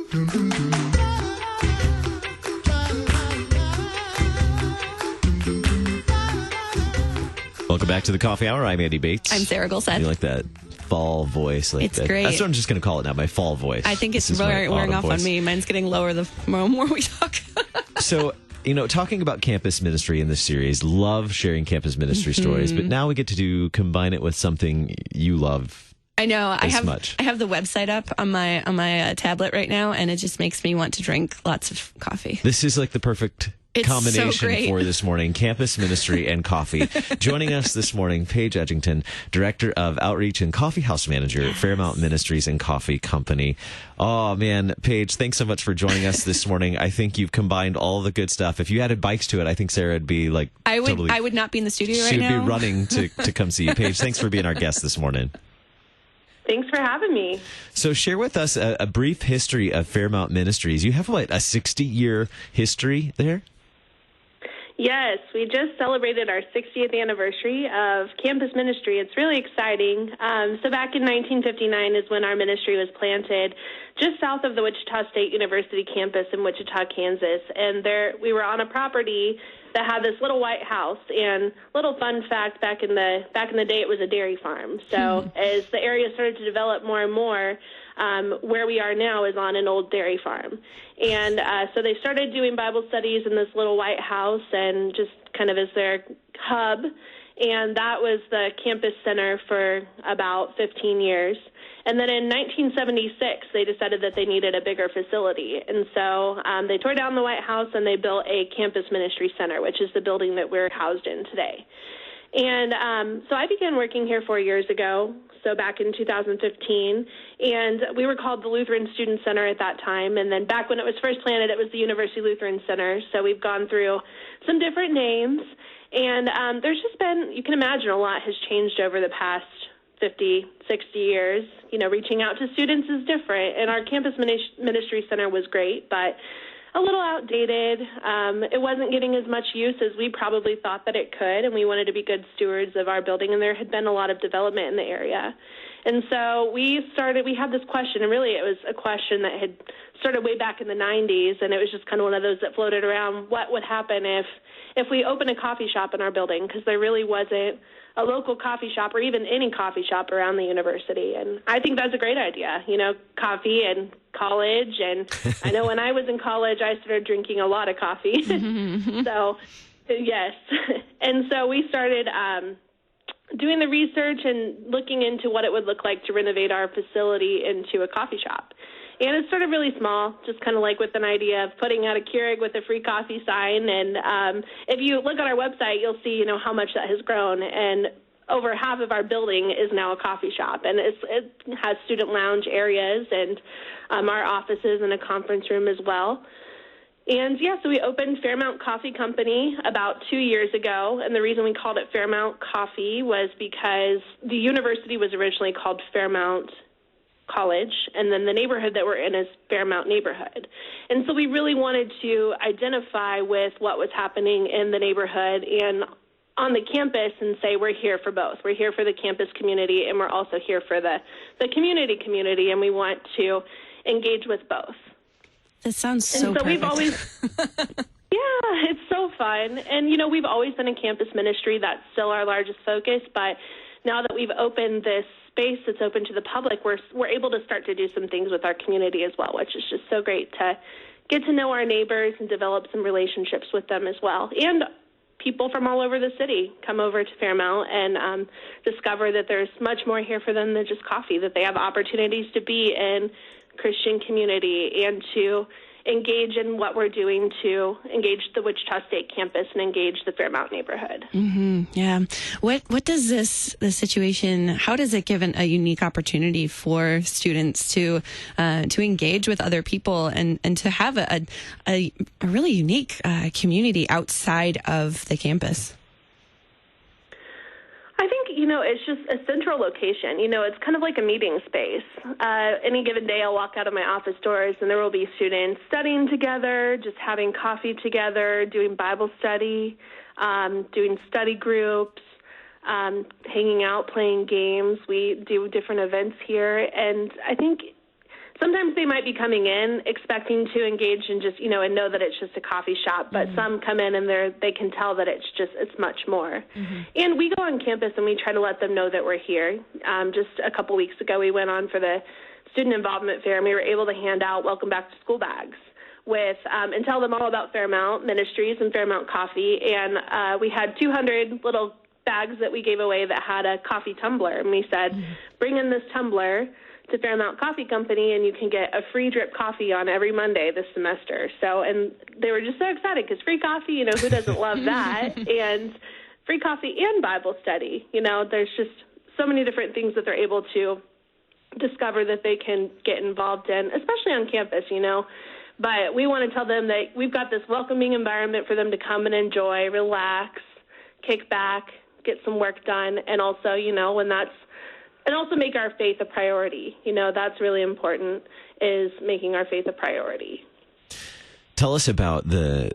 Welcome back to the Coffee Hour. I'm Andy Bates. I'm Sarah Golseth. You like that fall voice? It's great. That's what I'm just going to call it now, my fall voice. I think it's wearing off on me. Mine's getting lower the more we talk. So, talking about campus ministry in this series, love sharing campus ministry stories, but now we get to combine it with something you love. I know. I have the website up on my tablet right now, and it just makes me want to drink lots of coffee. This is like the perfect combination for this morning, campus ministry and coffee. Joining us this morning, Paige Edgington, Director of Outreach and Coffeehouse Manager at Fairmount Ministries and Coffee Company. Oh, man, Paige, thanks so much for joining us this morning. I think you've combined all the good stuff. If you added bikes to it, I think Sarah would be like I would not be in the studio right now. She would be running to come see you. Paige, thanks for being our guest this morning. Thanks for having me. So share with us a brief history of Fairmount Ministries. You have, a 60-year history there? Yes, we just celebrated our 60th anniversary of campus ministry. It's really exciting. So back in 1959 is when our ministry was planted just south of the Wichita State University campus in Wichita, Kansas. And there we were on a property that had this little white house. And little fun fact, back in the day, it was a dairy farm. So as the area started to develop more and more, where we are now is on an old dairy farm. And so they started doing Bible studies in this little white house and just kind of as their hub. And that was the campus center for about 15 years. And then in 1976, they decided that they needed a bigger facility. And so they tore down the White House and they built a campus ministry center, which is the building that we're housed in today. And so I began working here 4 years ago, so back in 2015, and we were called the Lutheran Student Center at that time. And then back when it was first planted, it was the University Lutheran Center. So we've gone through some different names. And there's just been, you can imagine, a lot has changed over the past 50, 60 years. Reaching out to students is different. And our campus ministry center was great, but a little outdated. It wasn't getting as much use as we probably thought that it could, and we wanted to be good stewards of our building, and there had been a lot of development in the area. And so we had this question, and really it was a question that had started way back in the 90s, and it was just kind of one of those that floated around. What would happen if we open a coffee shop in our building? Because there really wasn't a local coffee shop or even any coffee shop around the university. And I think that's a great idea, coffee and college. And I know when I was in college, I started drinking a lot of coffee. So, yes. And so we started doing the research and looking into what it would look like to renovate our facility into a coffee shop. And it started really small, just kind of like with an idea of putting out a Keurig with a free coffee sign. And if you look on our website, you'll see, how much that has grown. And over half of our building is now a coffee shop. And it has student lounge areas and our offices and a conference room as well. And, so we opened Fairmount Coffee Company about 2 years ago. And the reason we called it Fairmount Coffee was because the university was originally called Fairmount College, and then the neighborhood that we're in is Fairmount neighborhood. And so we really wanted to identify with what was happening in the neighborhood and on the campus and say we're here for both. We're here for the campus community, and we're also here for the community, and we want to engage with both. That sounds so perfect. We've always, yeah, it's so fun. And, we've always been a campus ministry. That's still our largest focus, but now that we've opened this space that's open to the public, we're able to start to do some things with our community as well, which is just so great to get to know our neighbors and develop some relationships with them as well. And people from all over the city come over to Fairmount and discover that there's much more here for them than just coffee, that they have opportunities to be in Christian community and to engage in what we're doing to engage the Wichita State campus and engage the Fairmount neighborhood. Mm-hmm. Yeah. What does this situation, how does it give a unique opportunity for students to engage with other people and to have a really unique community outside of the campus? I think, it's just a central location. It's kind of like a meeting space. Any given day I'll walk out of my office doors and there will be students studying together, just having coffee together, doing Bible study, doing study groups, hanging out, playing games. We do different events here. And I think sometimes they might be coming in expecting to engage and just, and know that it's just a coffee shop, but some come in and they can tell that it's much more. And we go on campus and we try to let them know that we're here. Just a couple weeks ago, we went on for the Student Involvement Fair, and we were able to hand out welcome back to school bags with and tell them all about Fairmount Ministries and Fairmount Coffee. And we had 200 little bags that we gave away that had a coffee tumbler. And we said, bring in this tumbler to Fairmount Coffee Company, and you can get a free drip coffee on every Monday this semester. So, and they were just so excited because free coffee, who doesn't love that? And free coffee and Bible study. There's just so many different things that they're able to discover that they can get involved in, especially on campus, But we want to tell them that we've got this welcoming environment for them to come and enjoy, relax, kick back, get some work done, and also, and also make our faith a priority. That's really important, is making our faith a priority. Tell us about the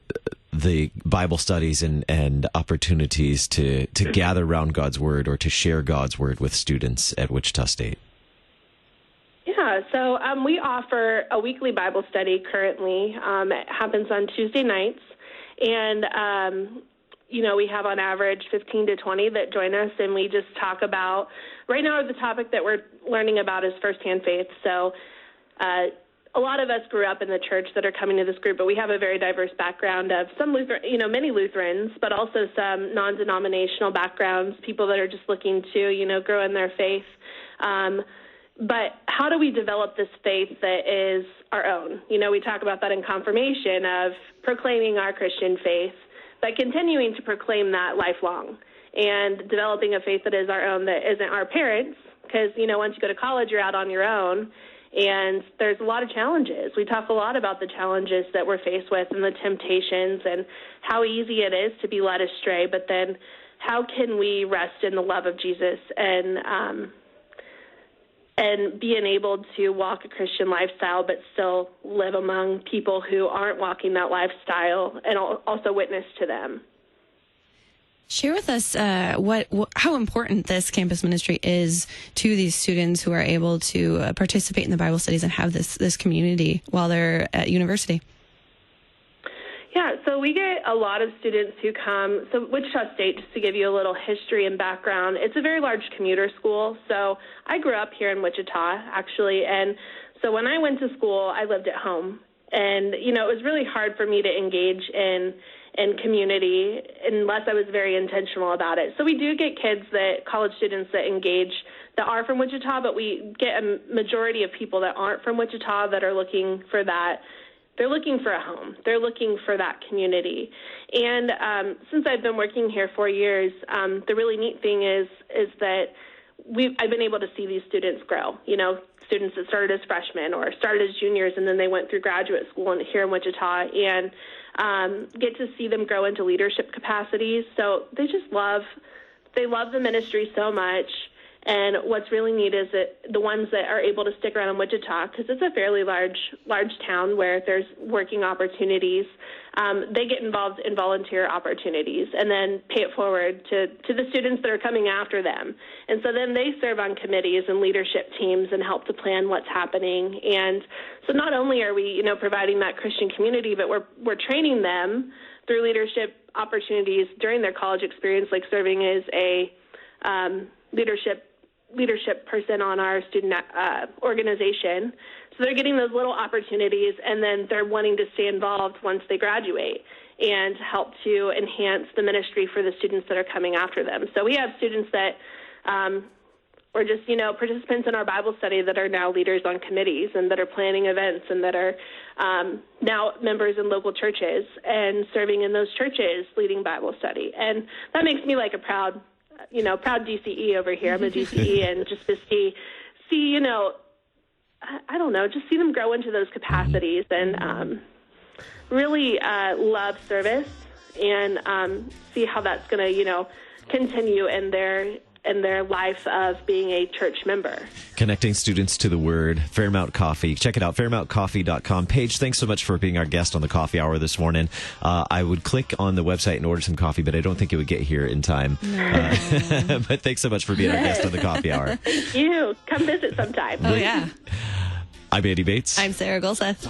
Bible studies and opportunities to gather around God's Word or to share God's Word with students at Wichita State. Yeah, so we offer a weekly Bible study currently. It happens on Tuesday nights, and we have on average 15 to 20 that join us, and we just talk about, right now the topic that we're learning about is firsthand faith. So a lot of us grew up in the church that are coming to this group, but we have a very diverse background of some many Lutherans, but also some non-denominational backgrounds, people that are just looking to, grow in their faith. But how do we develop this faith that is our own? We talk about that in confirmation of proclaiming our Christian faith, but continuing to proclaim that lifelong and developing a faith that is our own, that isn't our parents, because, once you go to college, you're out on your own, and there's a lot of challenges. We talk a lot about the challenges that we're faced with and the temptations and how easy it is to be led astray, but then how can we rest in the love of Jesus and being able to walk a Christian lifestyle but still live among people who aren't walking that lifestyle and also witness to them. Share with us how important this campus ministry is to these students who are able to participate in the Bible studies and have this community while they're at university. Yeah, so we get a lot of students who come. So Wichita State, just to give you a little history and background, it's a very large commuter school. So I grew up here in Wichita, actually, and so when I went to school, I lived at home. And, it was really hard for me to engage in community unless I was very intentional about it. So we do get college students that engage that are from Wichita, but we get a majority of people that aren't from Wichita that are looking for that. They're looking for a home. They're looking for that community. And since I've been working here 4 years, the really neat thing is that I've been able to see these students grow. Students that started as freshmen or started as juniors, and then they went through graduate school here in Wichita, and get to see them grow into leadership capacities. So they love the ministry so much. And what's really neat is that the ones that are able to stick around in Wichita, because it's a fairly large town where there's working opportunities, they get involved in volunteer opportunities and then pay it forward to the students that are coming after them. And so then they serve on committees and leadership teams and help to plan what's happening. And so not only are we, providing that Christian community, but we're training them through leadership opportunities during their college experience, like serving as a leadership person on our student organization. So they're getting those little opportunities, and then they're wanting to stay involved once they graduate and help to enhance the ministry for the students that are coming after them. So we have students that or just, participants in our Bible study that are now leaders on committees and that are planning events and that are now members in local churches and serving in those churches leading Bible study. And that makes me like a proud DCE over here. I'm a DCE, and just to see, I don't know, just see them grow into those capacities and really love service and see how that's going to, continue in their life of being a church member. Connecting students to the Word, Fairmount Coffee. Check it out, fairmountcoffee.com. Paige, thanks so much for being our guest on the Coffee Hour this morning. I would click on the website and order some coffee, but I don't think it would get here in time. No. But thanks so much for being our guest on the Coffee Hour. Thank you. Come visit sometime. Oh, yeah. I'm Andy Bates. I'm Sarah Golseth.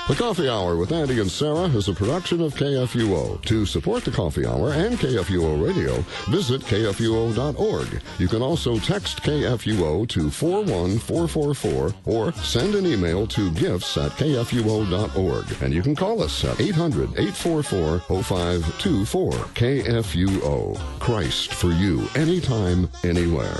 The Coffee Hour with Andy and Sarah is a production of KFUO. To support the Coffee Hour and KFUO Radio, visit KFUO.org. You can also text KFUO to 41444 or send an email to gifts@KFUO.org. And you can call us at 800-844-0524. KFUO. Christ for you, anytime, anywhere.